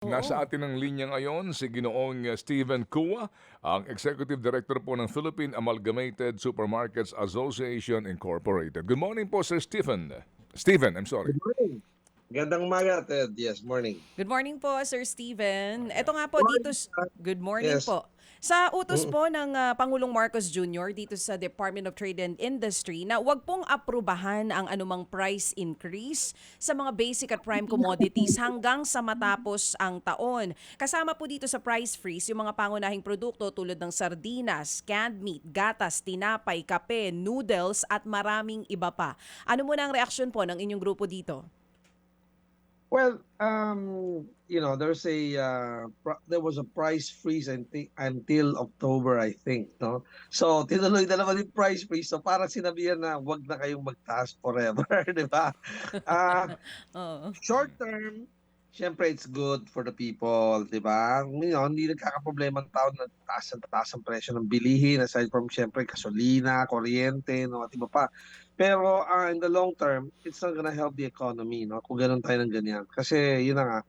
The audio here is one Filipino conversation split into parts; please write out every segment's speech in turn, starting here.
Nasa Oo. atin ang linya ngayon si Ginoong Stephen Kua, ang Executive Director po ng Philippine Amalgamated Supermarkets Association Incorporated. Good morning po, Sir Stephen. Stephen, I'm sorry. Good morning. Gandang umaga, Ted. Yes, morning. Good morning po, Sir Steven. Eto Ayan. nga po Morning. dito, good morning Yes. po. Sa utos Mm. po ng Pangulong Marcos Jr. dito sa Department of Trade and Industry na wag pong aprubahan ang anumang price increase sa mga basic at prime commodities hanggang sa matapos ang taon. Kasama po dito sa price freeze yung mga pangunahing produkto tulad ng sardinas, canned meat, gatas, tinapay, kape, noodles at maraming iba pa. Ano muna ang reaksyon po ng inyong grupo dito? Well, there was a price freeze until October, I think, no? So, tinuloy na naman yung price freeze. So, parang sinabihan na wag na kayong magtaas forever, di ba? Ah, Oo. Short term, syempre it's good for the people, di ba? Hindi nagkakaproblema ang tao na taas ang presyo ng bilihin aside from syempre gasolina, kuryente, no, at iba pa. Pero in the long term, it's not gonna help the economy, no? Kung ganun tayo ng ganyan. Kasi yun na nga,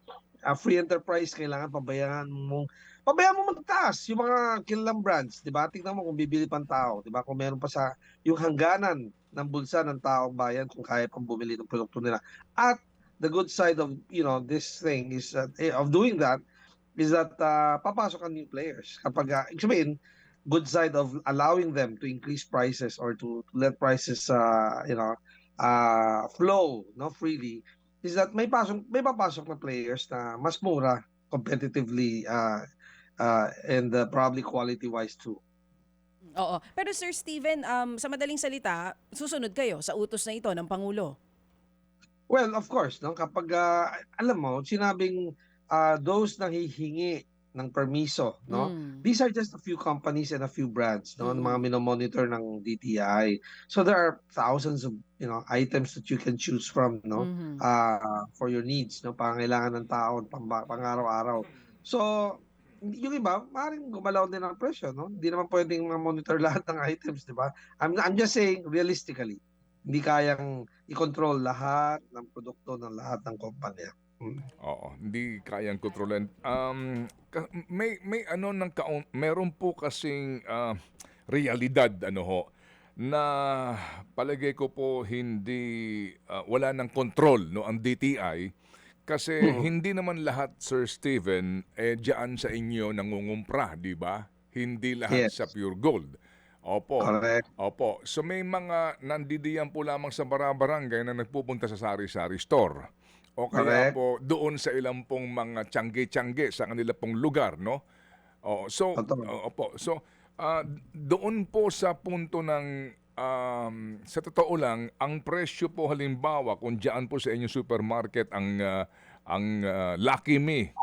free enterprise kailangan pabayaan mo magtaas yung mga kilalang brands, di ba? Tingnan mo kung bibili pang tao, di ba? Kung meron pa sa yung hangganan ng bulsa ng taong bayan kung kaya pang bumili ng produkto nila. At the good side of this thing is that of doing that is that papasok ang new players kapag ibig sabihin good side of allowing them to increase prices or to let prices flow no freely is that may papasok na players na mas mura competitively and probably quality wise too. Oo. Pero Sir Steven, sa madaling salita, susunod kayo sa utos na ito ng Pangulo. Well, of course, no? Kapag, alam mo, sinabing those nanghihingi ng permiso, no? Mm. These are just a few companies and a few brands, no? Ng mga Mm-mm. minomonitor ng DTI. So there are thousands of, items that you can choose from, no? Mhm. For your needs, no? Pangailangan ng tao, pang-araw-araw. So, yung iba, maaaring gumalaw din ang presyo, no? Hindi naman pwedeng ma-monitor lahat ng items, di ba? I'm just saying, realistically, hindi kayang i-control lahat ng produkto ng lahat ng kumpanya. Oo, hindi kayang kontrolin. May ano ng meron po kasing realidad ano ho na palagay ko po hindi wala ng control no ang DTI kasi Mm. hindi naman lahat, Sir Steven, diyan sa inyo nangungumpra, di ba? Hindi lahat sa Yes, pure gold. Opo. correct. Opo. So may mga nandidiyan po lamang sa barangay na nagpupunta sa sari-sari store. O kaya Correct. po doon sa ilang pong mga tiyangge-tiyangge sa kanila pong lugar, no? Oo. So, Totoo. opo. So, doon po sa punto ng sa totoo lang, ang presyo po halimbawa kung diyan po sa inyong supermarket ang Lucky Me,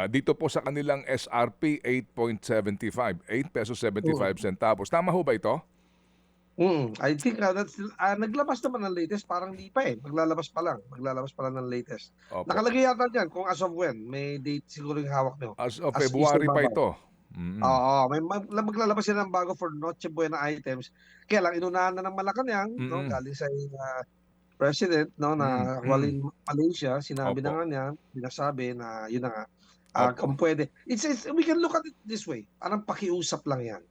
dito po sa kanilang SRP 8.75, 8 pesos Mm. 75 centavos. Tama ho ba ito? I think that's naglabas naman ng latest, parang di pa eh. Maglalabas pa lang ng latest. Opo. Nakalagay yata diyan kung as of when. May date siguro yung hawak nyo. As of As Easter February pa Babay. ito. Mm. Oo, maglalabas sila ng bago for Noche Buena items. Kaya lang inunahan na ng Malacanang, no, Mm. galing sa president, no, Mm. na Mm. walin Malaysia, sinabi na Opo. nga niya, sinasabi na yun na nga, Opo. kung pwede. We can look at it this way. Parang pakiusap lang yan.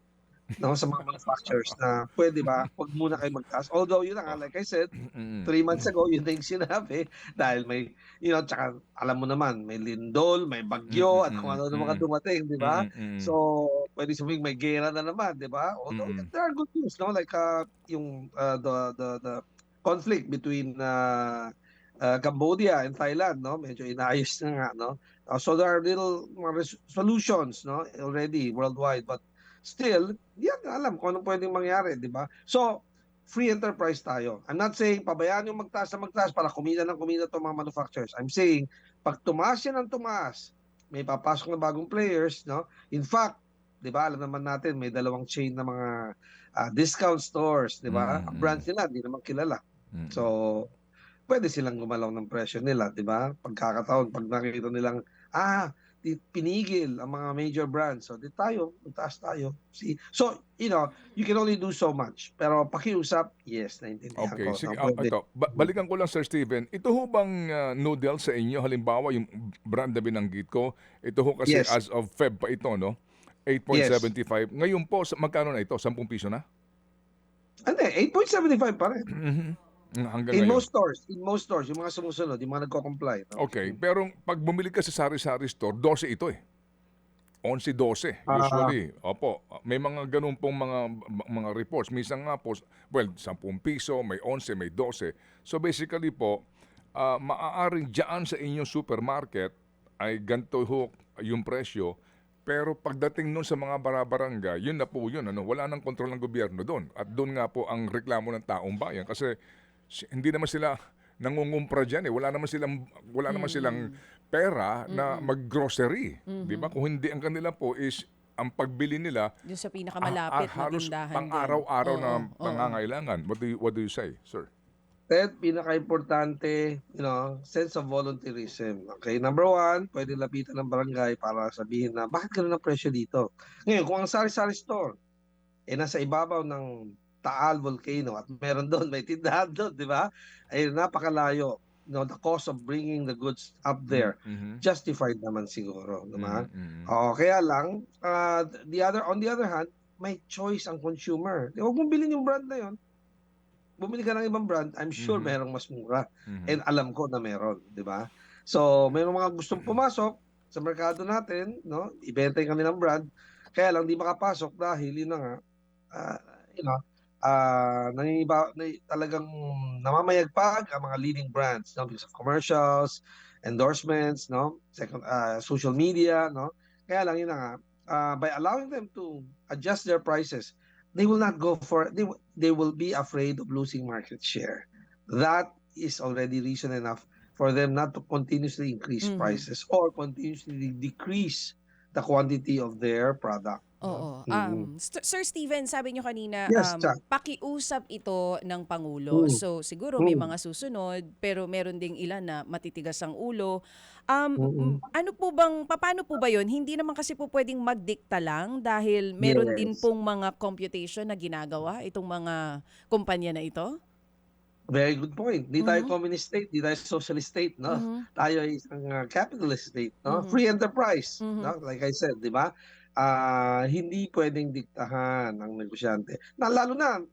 No, sa mga manufacturers na pwede ba, wag muna kayo magtaas. Although yun na nga, Oh. like I said, Mm. 3 months ago, yun na yung sinabi. Dahil may, tsaka alam mo naman, may lindol, may bagyo, at kung Mm. ano na mga Mm. dumating, di ba? Mm. Mm. So, pwede sabihin may gera na naman, di ba? Although Mm. there are good news, no? Like yung the conflict between Cambodia and Thailand, no? Medyo inayos na nga, no? So there are little mga solutions, no? Already worldwide, but still, yan alam kung anong pwedeng mangyari, di ba? So, free enterprise tayo. I'm not saying pabayaan yung magtaas na magtaas para kumita ng kumita to mga manufacturers. I'm saying, pag tumaas yan ang tumaas, may papasok na bagong players, no? In fact, di ba, alam naman natin, may dalawang chain na mga discount stores, di ba? Ang Mm. brands nila, di naman kilala. Mm. So, pwede silang gumalaw ng presyo nila, di ba? Pagkakataon, pag nakikita nilang, ah, pinigil ang mga major brands. So, di tayo, taas tayo. See? So, you can only do so much. Pero pakiusap, yes, naintindihan Okay, ko. sige. Na pwede. Ito, balikan ko lang, Sir Steven. Ito ho bang noodle sa inyo, halimbawa, yung brand na binanggit ko, ito ho kasi Yes. as of Feb pa ito, no? Yes. 8.75. Ngayon po, magkano na ito? 10 piso na? Hindi, 8.75 pa rin. Hanggang In ngayon. most stores, yung mga sumusunod, yung mga nagko-comply. No? Okay, pero pag bumili ka sa sari-sari store, 12 ito eh. 11-12 Ah, usually. Opo, may mga ganun pong mga reports. Minsan nga po, well, 10 piso, may 11, may 12. So basically po, maaaring dyan sa inyong supermarket ay ganito ho yung presyo. Pero pagdating nun sa mga barabarangga, yun na po yun. Wala nang kontrol ng gobyerno doon. At doon nga po ang reklamo ng taong bayan. Kasi hindi naman sila nangungumpra dyan eh. Wala naman silang pera na mag-grocery. Di ba? Kung hindi, ang kanila po is ang pagbili nila Yung sa pinakamalapit na halos tindahan din. pang-araw-araw na Oo, oo. pangangailangan. What do you say, sir? Ted, pinaka-importante, sense of volunteerism. Okay, number one, pwede lapitan ng barangay para sabihin na, bakit ganun ang presyo dito? Ngayon, kung ang sari-sari store, nasa ibabaw ng Taal Volcano at meron doon, may tindahan doon, di ba? Ay napakalayo. The cost of bringing the goods up there, Mhm. justified naman siguro, di ba? Mhm. Kaya lang, on the other hand, may choice ang consumer. Huwag mong bilhin yung brand na yon. Bumili ka ng ibang brand, I'm sure Mhm. merong mas mura. Mhm. And alam ko na meron, di ba? So, mayroong mga gustong pumasok sa merkado natin, no? Ibenta yung kanilang brand, kaya lang di makapasok dahil yun na nga, ah, you know, talagang namamayagpag ang mga leading brands, no? Because of commercials, endorsements, no? Social media, no? Kaya lang yun na nga, by allowing them to adjust their prices, they will not go for they will be afraid of losing market share. That is already reason enough for them not to continuously increase prices or continuously decrease the quantity of their product. No? Oo. Mhm. Sir Steven, sabi nyo kanina, Yes, Chuck. pakiusap ito ng Pangulo. Mm. So, siguro may Mm. mga susunod, pero meron ding ilan na matitigas ang ulo. Mm. Ano po bang, paano po ba yun? Hindi naman kasi po pwedeng magdikta lang dahil meron din Yes. pong mga computation na ginagawa itong mga kumpanya na ito? Very good point. Di tayo Mhm. communist state, di tayo socialist state, no? Mhm. Tayo ay isang capitalist state, no? Mhm. Free enterprise, Mhm. no? Like I said, di ba? Hindi pwedeng diktahan ng negosyante. Lalo na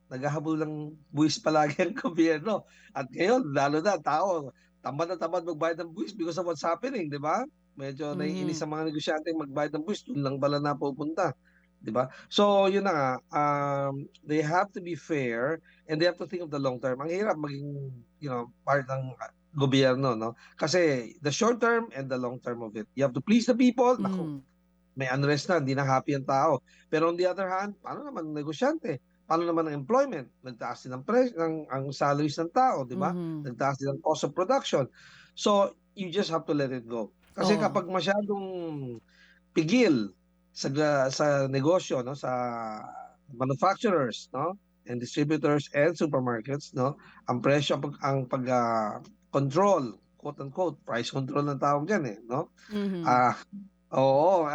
naghahabol ng buwis palagi ang gobyerno. At ngayon, lalo na tao, tamad na tamad magbayad ng buwis because of what's happening, di ba? Medyo naiinis Mhm. ang mga negosyante magbayad ng buwis, doon lang bala na pupunta. Di ba? So, yun na nga, they have to be fair and they have to think of the long term. Ang hirap maging, part ng gobyerno, no? Kasi the short term and the long term of it. You have to please the people. Naku, Mhm. may unrest na, hindi na happy ang tao. Pero on the other hand, paano naman ang negosyante? Paano naman ang employment? Nagtaas din ang salaries ng tao, di ba? Mhm. Nagtaas din ang cost of production. So, you just have to let it go. Kasi Oo. kapag masyadong pigil sa negosyo, no, sa manufacturers, no, and distributors and supermarkets, no, ang presyo control, quote unquote, price control ng tawag diyan eh, no? Mhm. Ah, Oo,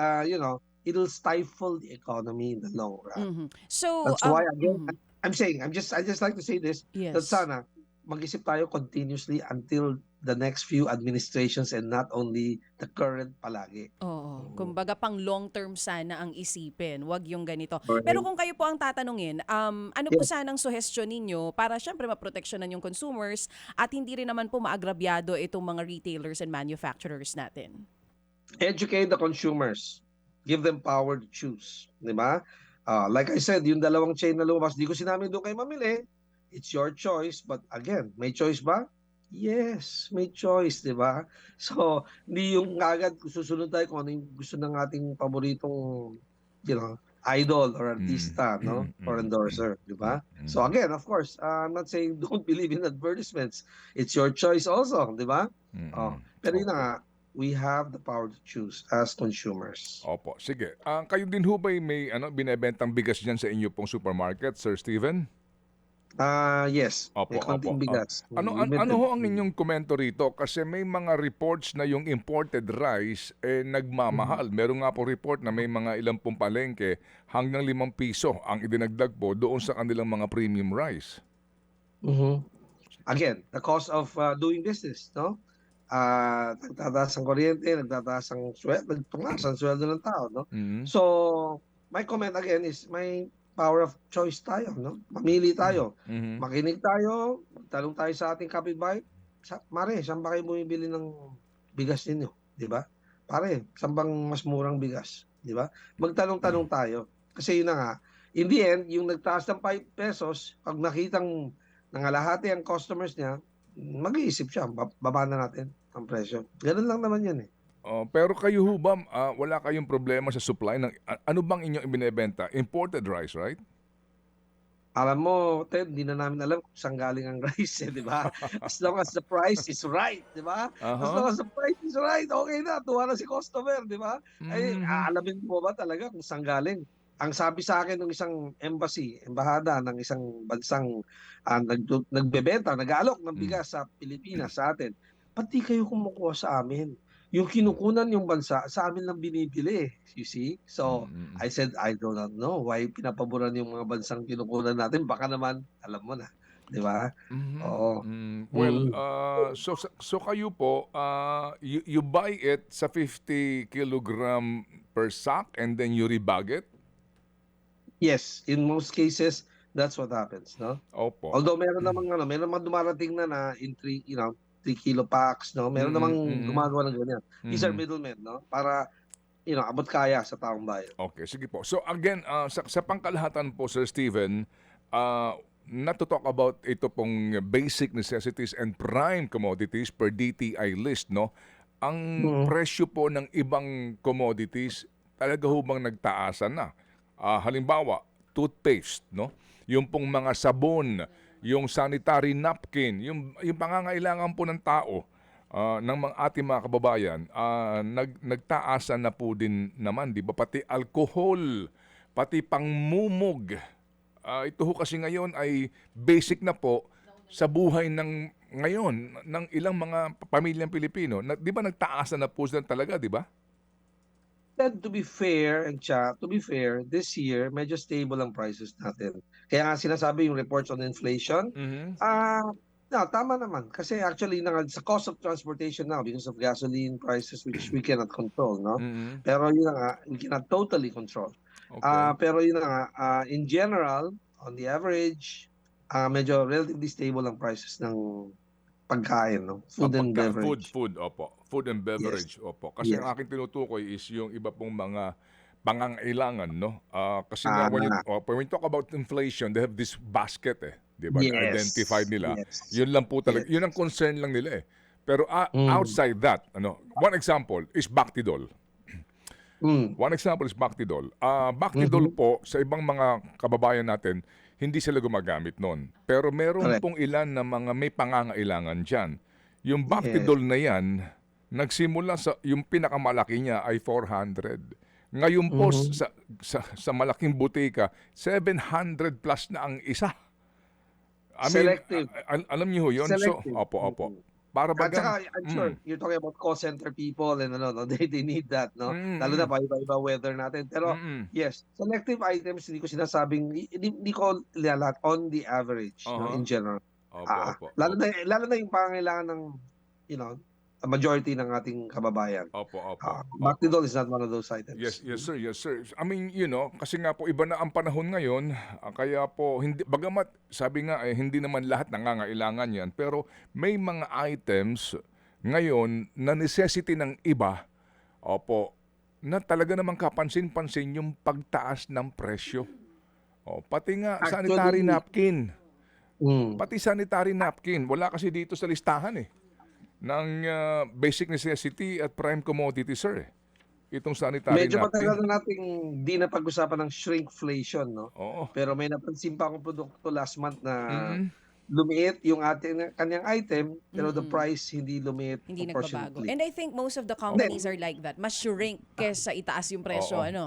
it'll stifle the economy in the long run. Mhm. So, That's why again, mhm. I just like to say this, that Yes. sana mag-isip tayo continuously until the next few administrations and not only the current palagi. Oo. Mm. Kumbaga pang long term sana ang isipin, wag yung ganito. Pero Correct. kung kayo po ang tatanungin, ano po Yes. sanang suhestyon ninyo para syempre maproteksyonan yung consumers at hindi rin naman po maagrabyado itong mga retailers and manufacturers natin? Educate the consumers. Give them power to choose. Di ba? Like I said, yung dalawang chain na lumabas, di ko sinabi doon kayo mamili. It's your choice. But again, may choice ba? Yes, may choice, di ba? So, hindi yung agad susunod tayo kung ano yung gusto ng ating paboritong, idol or Mm. artista, no? Mm. Or Mm. endorser, di Mm. ba? So Mm. again, of course, I'm not saying don't believe in advertisements. It's your choice also, di ba? Mm. Pero yun na Okay. nga, we have the power to choose as consumers. Opo, sige. Kayo din ho ba'y may binebentang bigas diyan sa inyo pong supermarket, Sir Steven? Yes, may Opo, konting opo. bigas. Ano Limited. ho ang inyong komento rito? Kasi may mga reports na yung imported rice nagmamahal. Meron nga po report na may mga ilang pong palengke hanggang ₱5 ang idinagdag po doon sa kanilang mga premium rice. Mhm. Again, the cost of doing business, no? Nagtataas ang kuryente, nagtumaas ang sweldo ng tao, no? Mhm. So, my comment again is may power of choice tayo, no? Mamili tayo. Mhm. Makinig tayo, magtanong tayo sa ating kapitbahay. Mare, saan ba kayo bumibili ng bigas ninyo? Di ba? Pare, saan bang mas murang bigas? Di ba? Magtanong-tanong tayo. Kasi yun na nga, in the end, yung nagtaas ng ₱5, pag nakitang nangalahati ang customers niya, mag-iisip siya, baba na natin ang presyo. Ganun lang naman yan eh. Pero kayo ho ba, wala kayong problema sa supply ng ano bang inyong ibinebenta? Imported rice, right? Alam mo, Ted, hindi na namin alam kung saan galing ang rice eh, di ba? As long as the price is right, di ba? As long Aha. as the price is right, okay na, tuwa na si customer, di ba? Ay, Mhm. aalamin mo ba talaga kung saan galing? Ang sabi sa akin ng isang embahada ng isang bansang nagbebenta, nag-aalok ng Hmm. bigas sa Pilipinas, sa atin, pati kayo kumukuha sa amin. Yung kinukunan yung bansa, sa amin lang binibili. You see? So, Mm. I said, I do not know why pinapaboran yung mga bansang kinukunan natin. Baka naman, alam mo na. Di ba? Mhm. Oo. Well, Mm. so kayo po, you buy it sa 50 kilogram per sack and then you rebag it? Yes, in most cases, that's what happens, no? Opo. Although meron namang dumarating na in 3 kilo packs, no? Meron Mm, namang mm. gumagawa ng ganyan. These are Mhm. middlemen, no? Para, abot kaya sa taong bayan. Okay, sige po. So again, sa pangkalahatan po, Sir Steven, not to talk about ito pong basic necessities and prime commodities per DTI list, no? Ang Mm. presyo po ng ibang commodities talaga ho bang nagtaasan na? Halimbawa, toothpaste, no? Yung pong mga sabon, yung sanitary napkin, yung pangangailangan po ng tao, ng mga ating mga kababayan, nagtaasan na po din naman, di ba? Pati alcohol, pati pangmumog. Ito ho kasi ngayon ay basic na po sa buhay ng ngayon ng ilang mga pamilyang Pilipino. Di ba nagtaasan na po sila talaga, di ba? Then to be fair, to be fair, this year, medyo stable ang prices natin. Kaya nga sinasabi yung reports on inflation, Mhm. no, tama naman. Kasi actually, sa cost of transportation now, because of gasoline prices, which we cannot control, no? Mhm. Pero yun na nga, we cannot totally control. Okay. Pero yun na nga, in general, on the average, medyo relatively stable ang prices ng pagkain, no? Food and beverage. Food, opo. Food and Yes, beverage, opo. Kasi ang yes. aking tinutukoy is yung iba pong mga pangangailangan, no? Kasi nga, Ah, when you talk about inflation, they have this basket, eh. Di ba? Identified yes, nila. yes, Yun lang po talaga. yes. Yun ang concern lang nila, eh. Pero Mm, outside that, one example is Bactidol. mm, One example is Bactidol. Bactidol mhm, po, sa ibang mga kababayan natin, hindi sila gumagamit nun. Pero meron correct. pong ilan na mga may pangangailangan dyan. Yung Yes. Bactidol na yan, nagsimula yung pinakamalaki niya ay 400. Ngayon po Mhm. sa malaking butika, 700 plus na ang isa. I mean, Selective, alam niyo ho yun? So, selective. opo. Mm. Para At bagang, saka I'm sure you're talking about call center people and ano, no, they need that, no? Lalo na mm, paiba-iba weather natin. Pero mm, yes, selective items hindi ko sinasabing hindi ko ilalat on the average, no, in aha, general. Lalo opo. na yung pangangailangan ng, you know, a majority ng ating kababayan. Opo. Bactidol is not one of those Yes, items. yes sir. I mean, kasi nga po iba na ang panahon ngayon, kaya po hindi bagamat sabi nga hindi naman lahat nangangailangan 'yan, pero may mga items ngayon na necessity ng iba, opo, na talaga namang kapansin-pansin yung pagtaas ng presyo. Pati nga sanitary Actually, napkin. mm, Pati sanitary napkin, wala kasi dito sa listahan ng basic necessity at prime commodity, sir. Itong sanitary medyo napkin. matagal na nating di napag-usapan ng shrinkflation, no? Oo. Pero may napansin pa akong produkto last month na Mm. lumiit yung kanyang item, pero the price hindi lumiit Hindi nagbabago. proportionately. And I think most of the companies are like that. Mas shrink kesa itaas yung presyo, Oo. ano?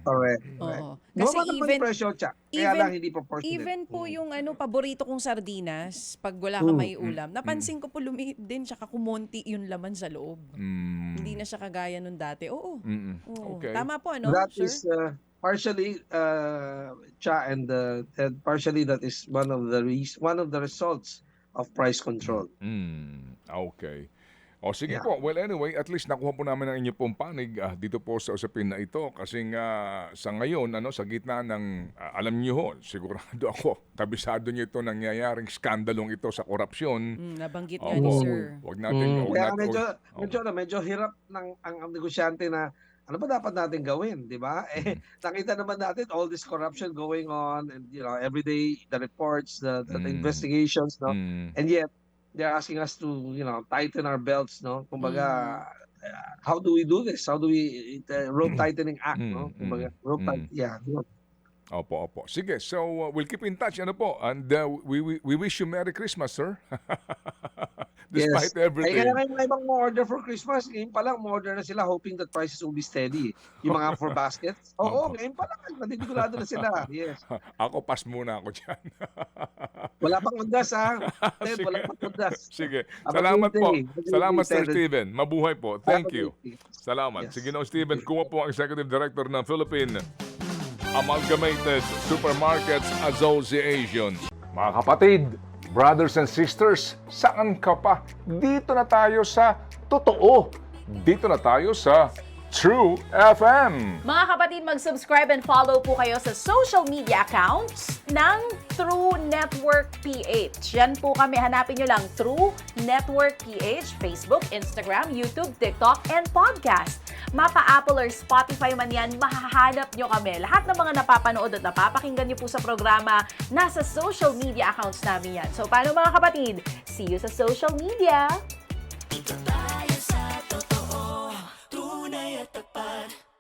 Correct. Oo. Kasi Kasi naman yung presyo, Chak. Kaya lang hindi proportionate. even po yung paborito kong sardinas, pag wala ka may ulam, napansin ko po lumiit din, tsaka kumonti yung laman sa loob. Hindi na siya kagaya nung dati. Oo. Oo. Okay. Tama po, ano, That sir? is partially Cha, and partially that is one of the results of price control. Okay. O sige Yeah. po. Well, anyway, at least nakuha po namin ang inyo pong panig dito po sa usapin na ito. Kasi nga sa ngayon, sa gitna ng, alam niyo ho, sigurado ako, kabisado niyo ito nangyayaring skandalong ito sa korupsyon. Nabanggit nga ni sir. Wag natin, Kaya medyo hirap ng ang negosyante na ano ba dapat natin gawin, di ba? Nakita naman natin all this corruption going on, and every day the reports, the investigations, no? And yet they're asking us to, tighten our belts, no? Kumbaga, how do we do this? How do we rope tightening act, no? Kumbaga, yun. Opo. Sige, so we'll keep in touch, and we wish you Merry Christmas, sir. Despite Ay, everything. kaya ngayon may ibang order for Christmas. Ngayon pa lang, order na sila hoping that prices will be steady. Yung mga for baskets. Oo, ngayon pa lang. Natitigurado na sila. Yes. Ako, pass muna ako dyan. Wala pang undas, ha? Ted, Sige. wala pang undas. Sige. Have a Salamat good po. day. Have a good Salamat, day, Sir Ted. Steven. Mabuhay po. Thank Have a you. good day. Salamat. Yes. Sige na, Steven. Kuma po ang Executive Director ng Philippine Amalgamated Supermarkets Association. Mga kapatid, brothers and sisters, saan ka pa? Dito na tayo sa totoo. Dito na tayo sa True FM. Mga kapatid, mag-subscribe and follow po kayo sa social media accounts ng True Network PH. Yan po kami, hanapin nyo lang True Network PH, Facebook, Instagram, YouTube, TikTok, and podcast. Mapa Apple or Spotify man yan, mahahanap nyo kami. Lahat ng mga napapanood at napapakinggan nyo po sa programa, nasa social media accounts namin yan. So, paano mga kapatid? See you sa social media! Dito tayo